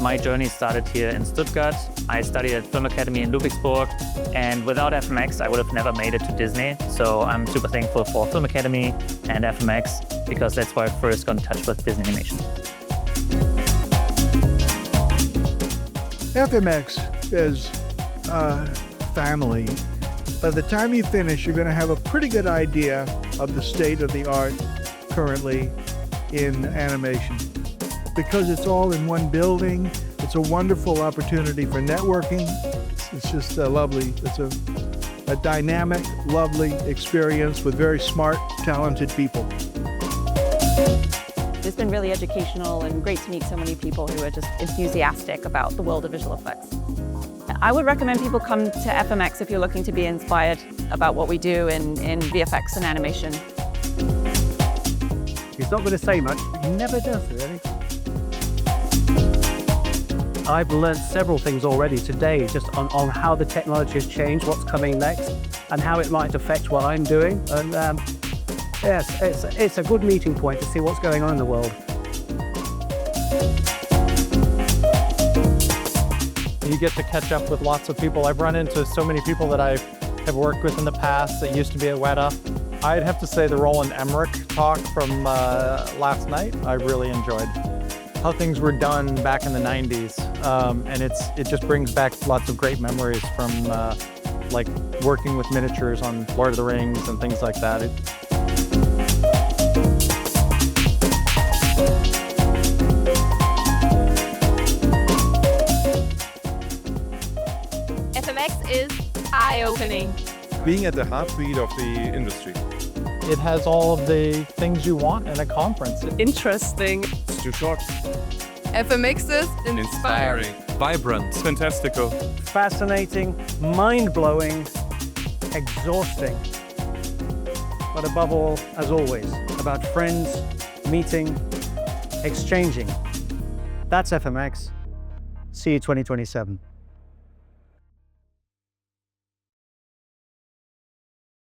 My journey started here in Stuttgart. I studied at Filmakademie in Ludwigsburg, and without FMX, I would have never made it to Disney. So I'm super thankful for Filmakademie and FMX, because that's where I first got in touch with Disney animation. FMX is family. By the time you finish, you're going to have a pretty good idea of the state of the art currently in animation. Because it's all in one building, it's a wonderful opportunity for networking. It's just lovely. It's a dynamic, lovely experience with very smart, talented people. It's been really educational and great to meet so many people who are just enthusiastic about the world of visual effects. I would recommend people come to FMX if you're looking to be inspired about what we do in VFX and animation. He's not going to say much, but he never does, really. I've learned several things already today just on how the technology has changed, what's coming next, and how it might affect what I'm doing. And yes, it's a good meeting point to see what's going on in the world. You get to catch up with lots of people. I've run into so many people that I have worked with in the past that used to be at Weta. I'd have to say the Roland Emmerich talk from last night, I really enjoyed. How things were done back in the 90s. And it just brings back lots of great memories from like working with miniatures on Lord of the Rings and things like that. FMX is eye-opening. Being at the heartbeat of the industry. It has all of the things you want in a conference. Interesting. It's too short. FMX is inspiring. Vibrant. Fantastical. Fascinating, mind-blowing, exhausting. But above all, as always, about friends, meeting, exchanging. That's FMX. See you 2027.